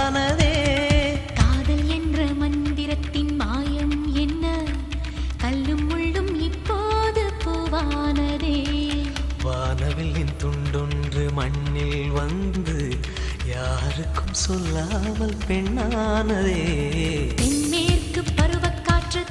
உண்டானதே. காதல் என்ற மந்திரத்தின் மாயம் என்ன, கல்லும் முள்ளும் இப்போது பூவானதே. வானவில்லின் துண்டொன்று மண்ணில் வந்து யாருக்கும் சொல்லாமல் பெண்ணானதே. தென்மேற்கு பருவக்காற்று